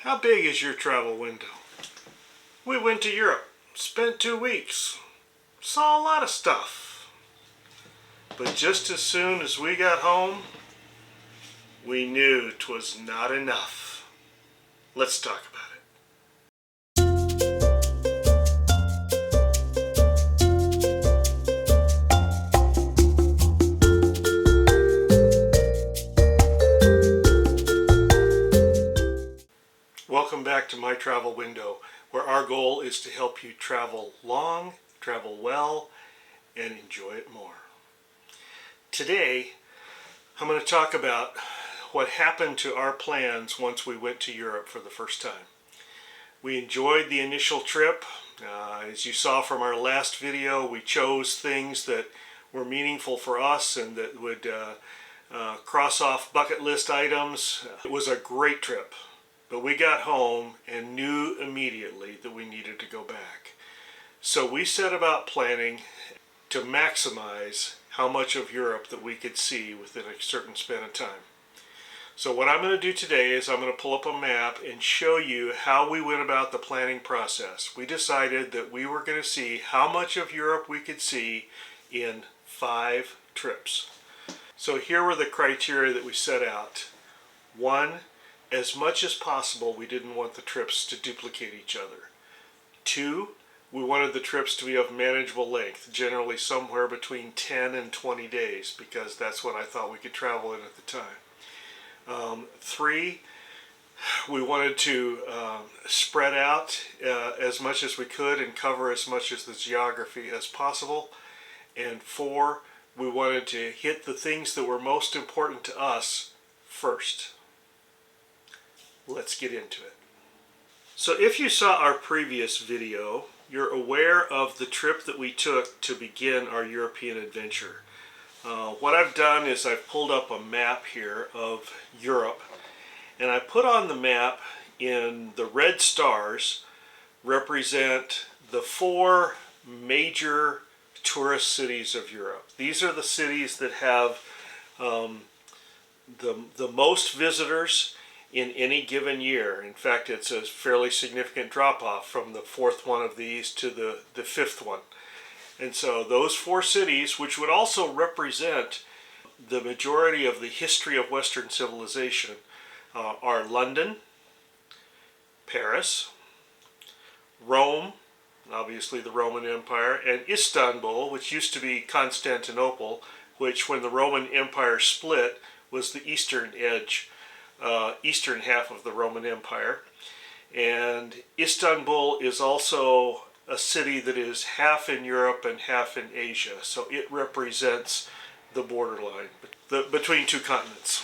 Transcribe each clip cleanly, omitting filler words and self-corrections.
How big is your travel window? We went to Europe, spent 2 weeks, saw a lot of stuff. But just as soon as we got home, we knew 'twas not enough. Let's talk about it. Welcome back to My Travel Window, where our goal is to help you travel long, travel well, and enjoy it more. Today, I'm going to talk about what happened to our plans once we went to Europe for the first time. We enjoyed the initial trip. As you saw from our last video, we chose things that were meaningful for us and that would cross off bucket list items. It was a great trip. But we got home and knew immediately that we needed to go back. So we set about planning to maximize how much of Europe that we could see within a certain span of time. So what I'm going to do today is I'm going to pull up a map and show you how we went about the planning process. We decided that we were going to see how much of Europe we could see in 5 trips. So here were the criteria that we set out. 1, as much as possible, we didn't want the trips to duplicate each other. 2, we wanted the trips to be of manageable length, generally somewhere between 10 and 20 days, because that's what I thought we could travel in at the time. 3, we wanted to spread out as much as we could and cover as much of the geography as possible. And 4, we wanted to hit the things that were most important to us first. Let's get into it. So if you saw our previous video, you're aware of the trip that we took to begin our European adventure. What I've done is I've pulled up a map here of Europe, and I put on the map in the red stars represent the 4 major tourist cities of Europe. These are the cities that have the most visitors in any given year. In fact, it's a fairly significant drop-off from the 4th one of these to the 5th one. And so those 4 cities, which would also represent the majority of the history of Western civilization, are London, Paris, Rome, obviously the Roman Empire, and Istanbul, which used to be Constantinople, which when the Roman Empire split was the eastern half of the Roman Empire. And Istanbul is also a city that is half in Europe and half in Asia, so it represents the borderline between 2 continents.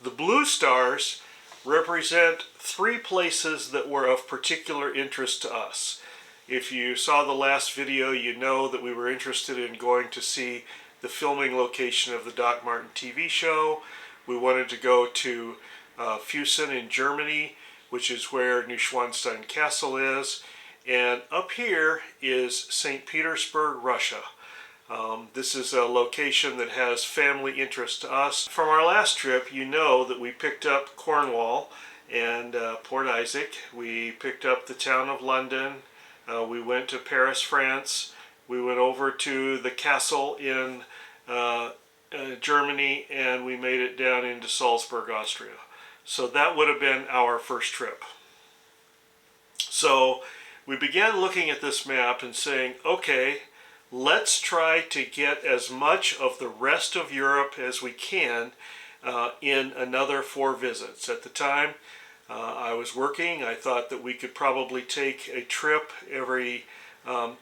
The blue stars represent 3 places that were of particular interest to us. If you saw the last video, you know that we were interested in going to see the filming location of the Doc Martin TV show. We wanted to go to Fussen in Germany, which is where Neuschwanstein Castle is. And up here is St. Petersburg, Russia. This is a location that has family interest to us. From our last trip, you know that we picked up Cornwall and Port Isaac. We picked up the town of London. We went to Paris, France. We went over to the castle in Germany, and we made it down into Salzburg, Austria. So that would have been our first trip. So we began looking at this map and saying, okay, let's try to get as much of the rest of Europe as we can in another 4 visits. At the time, I was working. I thought that we could probably take a trip every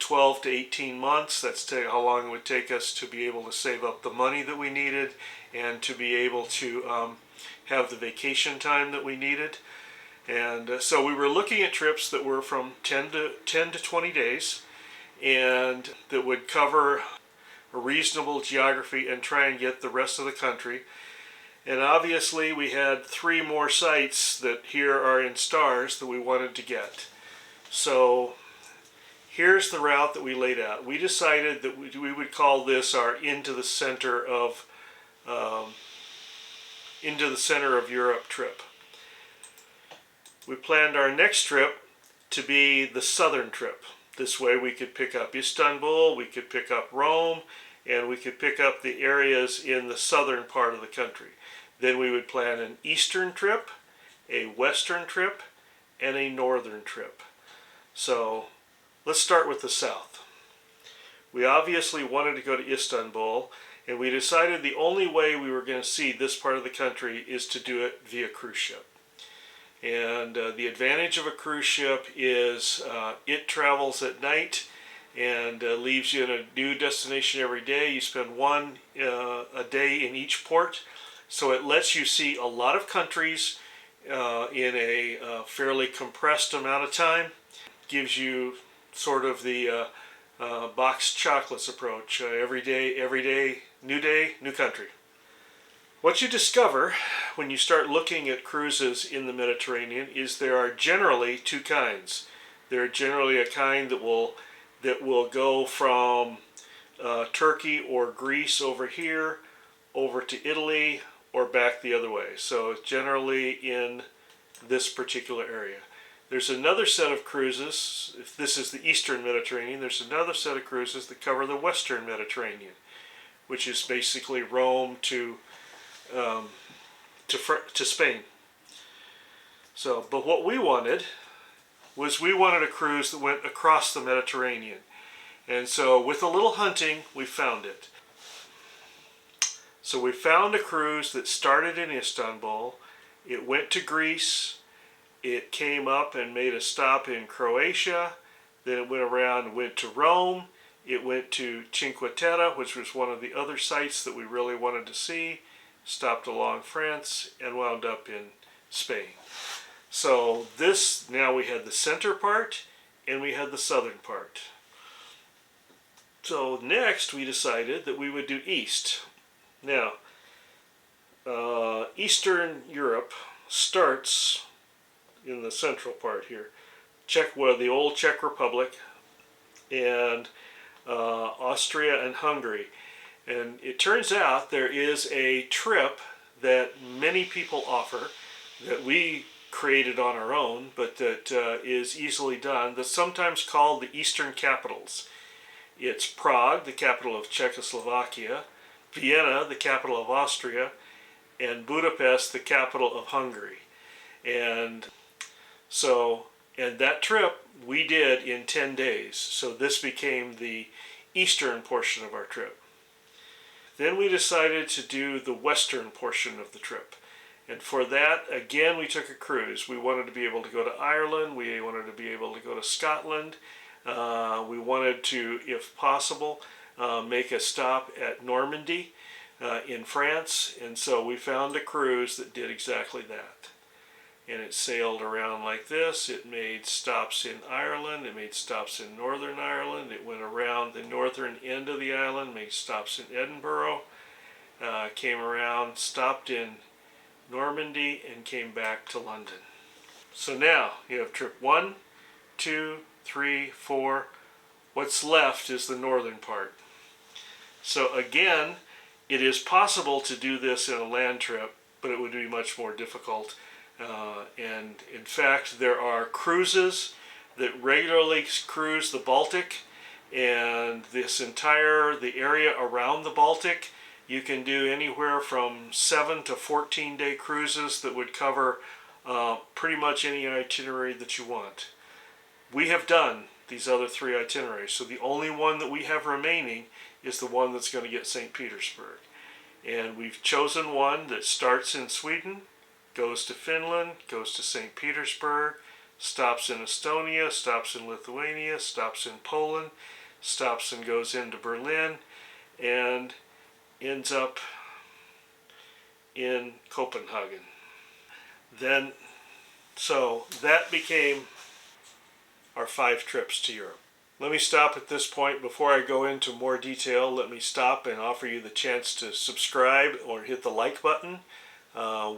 12 to 18 months. That's how long it would take us to be able to save up the money that we needed and to be able to have the vacation time that we needed. And so we were looking at trips that were from 10 to 20 days and that would cover a reasonable geography and try and get the rest of the country. And obviously we had 3 more sites that here are in stars that we wanted to get. So here's the route that we laid out. We decided that we would call this our into the center of Europe trip. we planned our next trip to be the southern trip. This way we could pick up Istanbul, we could pick up Rome, and we could pick up the areas in the southern part of the country. Then we would plan an eastern trip, a western trip, and a northern trip. So let's start with the south. We obviously wanted to go to Istanbul, and we decided the only way we were going to see this part of the country is to do it via cruise ship. And the advantage of a cruise ship is it travels at night and leaves you in a new destination every day. You spend a day in each port, so it lets you see a lot of countries in a fairly compressed amount of time. Gives you sort of the boxed chocolates approach. Every day, new country. What you discover when you start looking at cruises in the Mediterranean is there are generally two kinds. There are generally a kind that will go from Turkey or Greece over here, over to Italy, or back the other way. So generally in this particular area. There's another set of cruises, if this is the Eastern Mediterranean, there's another set of cruises that cover the Western Mediterranean, which is basically Rome to Spain. So, but what we wanted was a cruise that went across the Mediterranean. And so with a little hunting, we found it. So we found a cruise that started in Istanbul. It went to Greece. It came up and made a stop in Croatia. Then it went around and went to Rome. It went to Cinque Terre, which was one of the other sites that we really wanted to see. Stopped along France and wound up in Spain. So now we had the center part and we had the southern part. So next we decided that we would do east. Now, Eastern Europe starts in the central part here. The old Czech Republic and Austria and Hungary. And it turns out there is a trip that many people offer that we created on our own, but that is easily done, that's sometimes called the Eastern Capitals. It's Prague, the capital of Czechoslovakia, Vienna, the capital of Austria, and Budapest, the capital of Hungary. And that trip we did in 10 days. So this became the eastern portion of our trip. Then we decided to do the western portion of the trip. And for that, again, we took a cruise. We wanted to be able to go to Ireland. We wanted to be able to go to Scotland. We wanted to, if possible, make a stop at Normandy in France. And so we found a cruise that did exactly that. And it sailed around like this. It made stops in Ireland. It made stops in Northern Ireland. It went around the northern end of the island, made stops in Edinburgh, came around, stopped in Normandy, and came back to London. So now you have trip 1, 2, 3, 4. What's left is the northern part. So again, it is possible to do this in a land trip, but it would be much more difficult. And in fact, there are cruises that regularly cruise the Baltic, and the area around the Baltic, you can do anywhere from 7 to 14-day cruises that would cover pretty much any itinerary that you want. We have done these other 3 itineraries, so the only one that we have remaining is the one that's going to get St. Petersburg. And we've chosen one that starts in Sweden, goes to Finland, goes to St. Petersburg, stops in Estonia, stops in Lithuania, stops in Poland, stops and goes into Berlin, and ends up in Copenhagen. So that became our 5 trips to Europe. Let me stop at this point. Before I go into more detail, let me stop and offer you the chance to subscribe or hit the like button.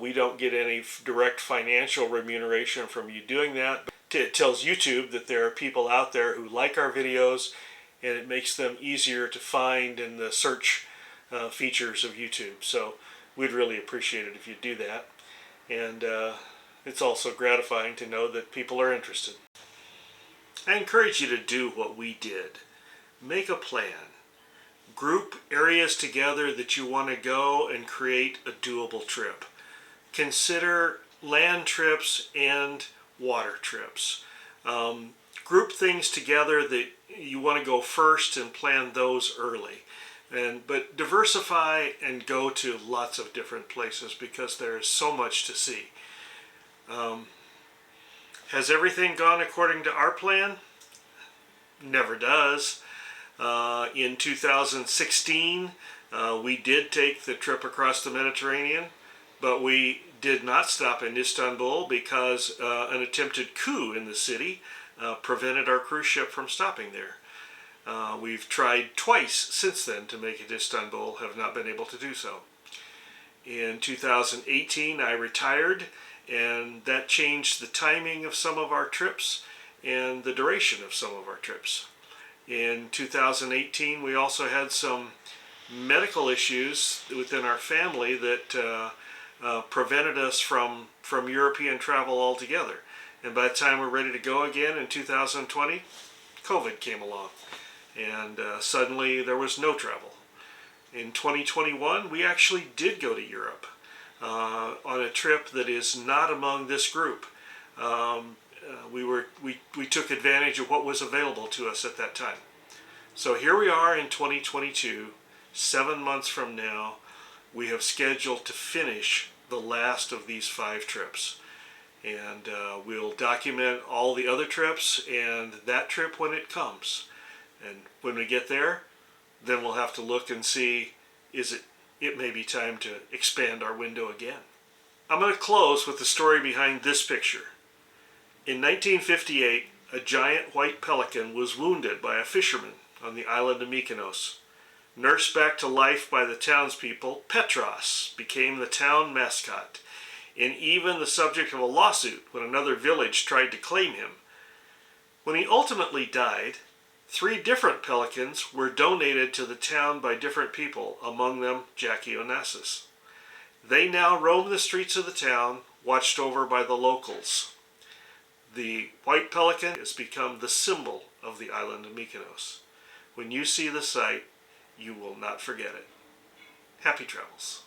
We don't get any direct financial remuneration from you doing that. It tells YouTube that there are people out there who like our videos, and it makes them easier to find in the search features of YouTube. So we'd really appreciate it if you do that. And it's also gratifying to know that people are interested. I encourage you to do what we did. Make a plan. Group areas together that you want to go and create a doable trip. Consider land trips and water trips. Group things together that you want to go first and plan those early. But diversify and go to lots of different places because there is so much to see. Has everything gone according to our plan? Never does. In 2016, we did take the trip across the Mediterranean, but we did not stop in Istanbul because an attempted coup in the city prevented our cruise ship from stopping there. We've tried twice since then to make it to Istanbul, have not been able to do so. In 2018, I retired, and that changed the timing of some of our trips and the duration of some of our trips. In 2018, we also had some medical issues within our family that prevented us from European travel altogether. And by the time we're ready to go again in 2020, COVID came along, and suddenly there was no travel. In 2021, we actually did go to Europe on a trip that is not among this group. We took advantage of what was available to us at that time. So here we are in 2022, 7 months from now. We have scheduled to finish the last of these 5 trips. And we'll document all the other trips and that trip when it comes. And when we get there, then we'll have to look and see, it may be time to expand our window again. I'm going to close with the story behind this picture. In 1958, a giant white pelican was wounded by a fisherman on the island of Mykonos. Nursed back to life by the townspeople, Petros became the town mascot, and even the subject of a lawsuit when another village tried to claim him. When he ultimately died, 3 different pelicans were donated to the town by different people, among them Jackie Onassis. They now roam the streets of the town, watched over by the locals. The white pelican has become the symbol of the island of Mykonos. When you see the sight, you will not forget it. Happy travels.